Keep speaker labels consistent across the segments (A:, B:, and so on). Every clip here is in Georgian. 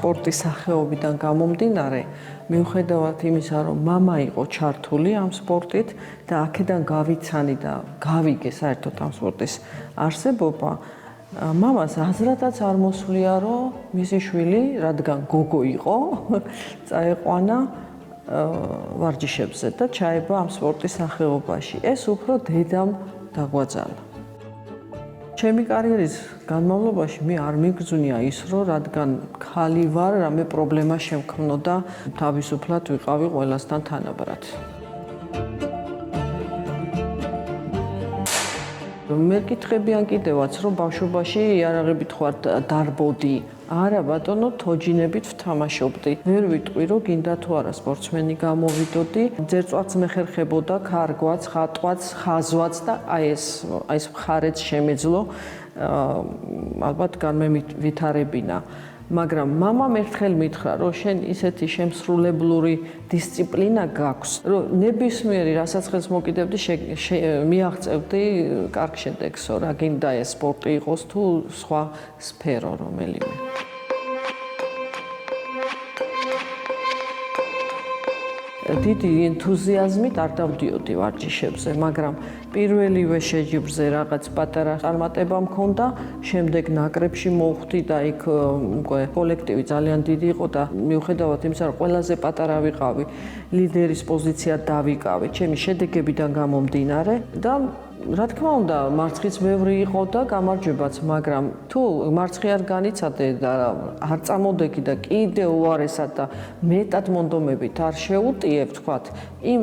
A: სპორტის სახეობიდან გამომდინარე, მიუხედავად იმისა, რომ მამა იყო ჩართული ამ სპორტით და აქედან გავიცანი და გავიგე საერთოდ ამ სპორტის არსებობა, მამას აზრადაც არ მოსვლია, რომ მისი შვილი, რადგან გოგო იყო, წაეყვანა ვარჯიშებზე და ჩაება ამ სპორტის სახეობაში. ეს უფრო დედამ დაგვაძალა. ჩემი კარიერის განმავლობაში მე არ მიგრძვნია ის, რომ რადგან ქალი ვარ, რამე პრობლემა შემქმნოდა, თავისუფლად ვიყავი ყველასთან თანაბრად. მე გითხებიან კიდევაც, რომ ბავშვობაში იარაღებით ხარ დარბოდი. არა ბატონო, თოჯინებით ვთამაშობდი. ვერ ვიტყვი, რომ გინდა თუ არა სპორტსმენი გამოვიდოდი, ძერწვაც მეხერხებოდა, ქარგვაც, ხატვაც, ხაზვაც და აი ეს მხარეც შემეძლო, ალბათ განმევითარებინა. მაგრამ მამამ ერთხელ მითხრა, რომ შენ ისეთი შემსრულებლური დისციპლინა გაქვს, რომ ნებისმიერი რასაც ხელს მოკიდებდი, მიაღწევდი კარგ შედეგსო, რა გინდა ეს სპორტი იყოს თუ სხვა სფერო რომელიმე. დიდი ენთუზიაზმით არ დავდიოდი ვარჯიშებზე, მაგრამ პირველივე შეჯიბრზე რაღაც პატარა წარმატება მქონდა, შემდეგ ნაკრებში მოვხვდი და იქ უკვე კოლექტივი ძალიან დიდი იყო და მიუხედავად იმისა, რომ ყველაზე პატარა ვიყავი, ლიდერის პოზიცია დავიკავე, ჩემი შედეგებიდან გამომდინარე და რა თქმა უნდა, მარცხიც ბევრი იყო და გამარჯვებაც, მაგრამ თუ მარცხი არ განიცადე და არ წამოდეგი და კიდე უარესად და მეტად მონდომებით არ შეუტიებ, თქვათ, იმ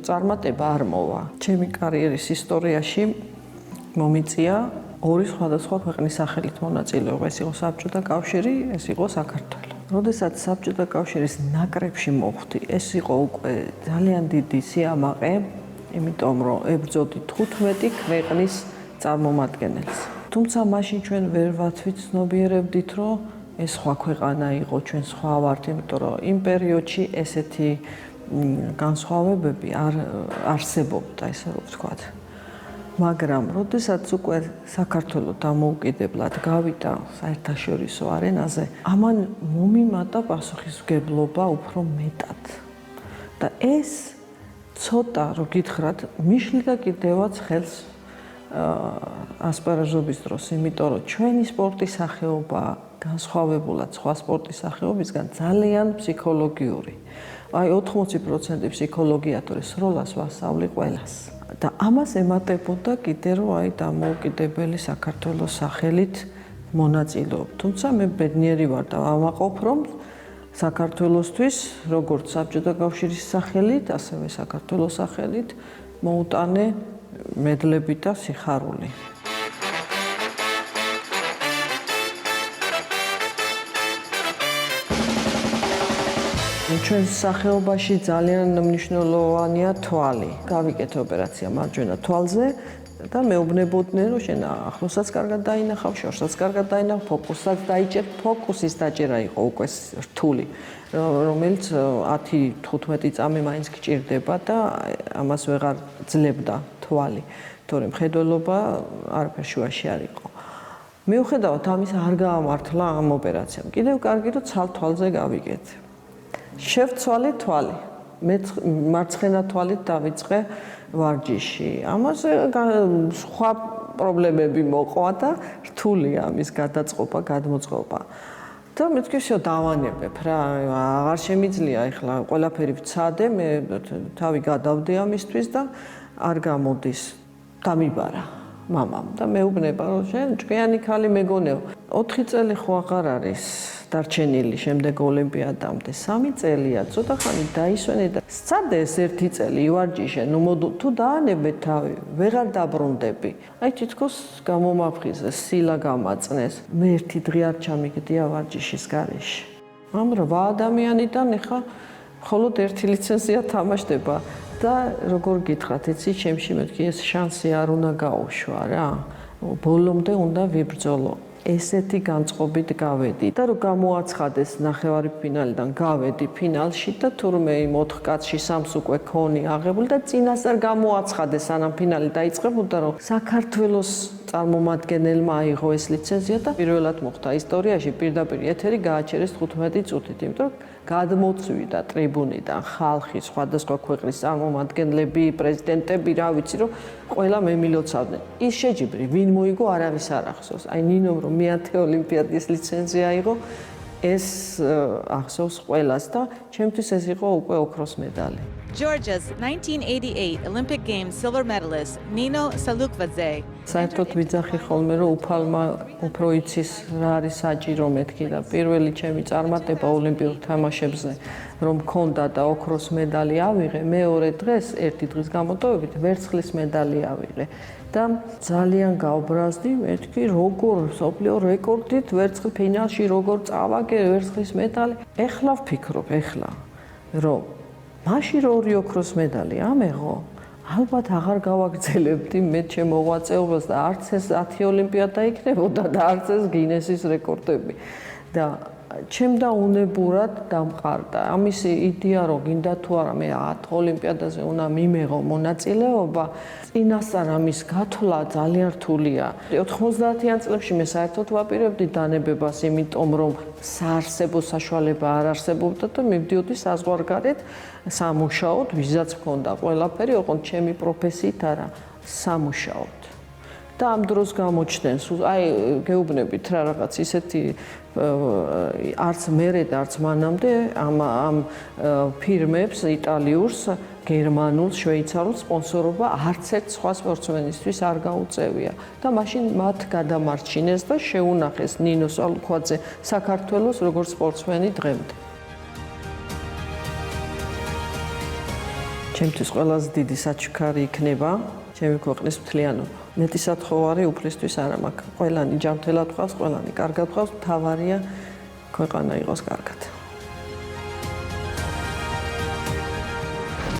A: წარმატება არ მოვა. ჩემი კარიერის ისტორიაში მომიწია ორი სხვადასხვა ქვეყნის სახელით მონაწილეობა. ეს იყო საბჭოთა კავშირი, ეს იყო საქართველო. როდესაც საბჭოთა კავშირის ნაკრებში მოვხვდი, ეს იყო უკვე ძალიან დიდი სიამაყე. იმიტომ რომ ებრძოდი 15 ქვეყნის წარმომადგენელს. თუმცა მაშინ ჩვენ ვერ ვაცნობიერებდით, რომ ეს სხვა ქვეყანა იყო, ჩვენ სხვა ვართ, იმიტომ რომ იმ პერიოდში ესეთი განსხვავებები არ არსებობდა, ესე რომ ვთქვათ. მაგრამ როდესაც უკვე საქართველო დამოუკიდებლად გავიდა საერთაშორისო არენაზე, ამან მომიმატა პასუხისმგებლობა უფრო მეტად. და ეს ცოტა რო გითხრათ, მიშლიდა კიდევაც ხელს ასპარეზობის დროს, იმიტომ რომ ჩვენი სპორტის სახეობა განსხვავებულად სხვა სპორტის სახეობისგან ძალიან ფსიქოლოგიური. აი 80% ფსიქოლოგია თუ სროლას ვასწავლი ყველას. და ამას ემატებოდა კიდე რომ აი დამოუკიდებელი საქართველოს სახელით მონაწილეობ. თუმცა მე ბედნიერი ვარ და ვამაყობ რომ საქართველოსთვის, როგორც საბჭოთა კავშირის სახელით, ასევე საქართველოს სახელით მოუტანე მედლები და სიხარული. ჩვენს სახეობაში ძალიან მნიშვნელოვანია თვალი. გავიკეთე ოპერაცია მარჯვენა თვალზე და მეუბნებოდნენ, რომ შენ ახლოსაც კარგად დაინახავ, შორსაც კარგად დაინახავ, ფოკუსაც დაიჭერ, ფოკუსის დაჭერა იყო უკვე რთული, რომელიც 10-15 წამი მაინც გჭირდება და ამას ვეღარ ძლებდა თვალი, თორემ მხედველობა არაფერ შუაში არ იყო. მიუხედავად ამისა არ გაამართლა ამ ოპერაციამ. კიდევ კარგი რომ ცალ თვალზე გავიკეთე. შევცვალე თვალი. მე მარცხენა თვალით დავიწყე ვარჯიში. ამაზე სხვა პრობლემები მოყვა და რთულია ამის გადაწყობა, გადმოწყობა. და მეთქი შე დავანებებ რა, აღარ შემიძლია ახლა ყველაფერი ვცადე, მე თავი გადავდე ამისთვის და არ გამოდის. დამიბარა მამამ და მეუბნება რომ შენ ჭკვიანი ქალი მეგონეო. 4 წელი ხო აღარ არის დარჩენილი შემდეგ ოლიმპიადამდე 3 წელია, ცოტა ხანი დაისვენე და სცადე ეს 1 წელი ივარჯიშე, ნუ თუ დაანებე თავი, ვეღარ დაბრუნდები. აი თითქოს გამომაფხიზე, სილა გამაწნეს. მე ერთი დღე არ ჩამიგდია ვარჯიშის გარეშე. ამ 8 ადამიანიდან ეხა მხოლოდ 1 ლიცენზია თამაშდება და როგორ გითხრათ, იცი, ჩემში მეთქი ეს შანსი არ უნდა გაუშვა რა. ბოლომდე უნდა ვიბრძოლო. ესეთი განწყობით გავედი და რომ გამოაცხადეს ნახევარფინალიდან გავედი ფინალში და თურმე იმ 4 კაცში 3-ს უკვე ქონი აღებული და წინასწარ გამოაცხადეს სანამ ფინალი დაიწყებოდა რომ საქართველოს წარმომადგენელმა აიღო ეს ლიცენზია და პირველად მოხდა ისტორიაში პირდაპირ ეთერი გააჩერეს 15 წუთით, იმიტომ რომ გადმოცვიდა ტრიბუნიდან ხალხი, სხვადასხვა ქვეყნის წარმომადგენლები, პრეზიდენტები, რა ვიცი, რომ ყველა მემილოცავდნენ. ის შეჯიბრი, ვინ მოიგო, არავის არ ახსოვს. აი ნინომ რომ მე-10 ოლიმპიადის ლიცენზია აიღო, ეს ახსოვს ყველას და ჩემთვის ეს იყო უკვე ოქროს medali.
B: Georgia's 1988 Olympic Games silver medalist Nino Salukvadze.
A: საერთოდ ვიძახი ხოლმე რომ უფალმა უფრო იცის რა არის საჭირო მეთქი და პირველი ჩემი წარმატება ოლიმპიურ თამაშებზე რომ მქონდა და ოქროს medali ავიღე, მეორე დღეს ერთი დღის გამოტოვებით ვერცხლის medali ავიღე და ძალიან გავბრაზდი მეთქი როგორ მსოფლიო რეკორდით ვერცხლის ფინალში როგორ წავაგე ვერცხლის medali. ეხლა ვფიქრობ რომ მაშინ ორი ოქროს medali ამეღო ალბათ აღარ გავაგრძელებდი მე ჩემ მოღვაწეობას და არც ეს 10 ოლიმპიადა იქნებოდა და არც ეს გინესის რეკორდები და ჩემ და უნებურად დამყარდა ამისი იდეა რომ გინდა თუ არა მე 10 ოლიმპიადაზე უნდა მიმეღო მონაწილეობა წინასწარ ამის გათვლა ძალიან რთულია 90-იან წლებში მე საერთოდ ვაპირებდი დანებებას იმიტომ რომ საარსებო საშუალება არ არსებობდა და მივდიოდი საზღვარგარეთ სამუშაოდ ვიზაც მქონდა ყველაფერი ოღონდ ჩემი პროფესიით არა სამუშაოდ და ამ დროს გამოჩნდეს აი გეუბნებით რა რაღაც ისეთი არც მერე და არც მანამდე ამ ფირმებს იტალიურს გერმანულს შვეიცარულს სპონსორობა არც ერთ სხვა სპორტსმენისთვის არ გაუწევია და მაშინ მათ გადამარჩინეს და შეუნახეს ნინო სალუკვაძე საქართველოს როგორც სპორტსმენი დღემდე ჩემთვის ყველაზე დიდი საჩუქარი იქნება ჩემი ქვეყნის მთლიანობა. მეტისად ხო არის უფლისთვის არა მაქვს. ყველანი ჯანმრთელად ყავს, ყველანი კარგად ყავს, მთავარია ქვეყანა იყოს კარგად.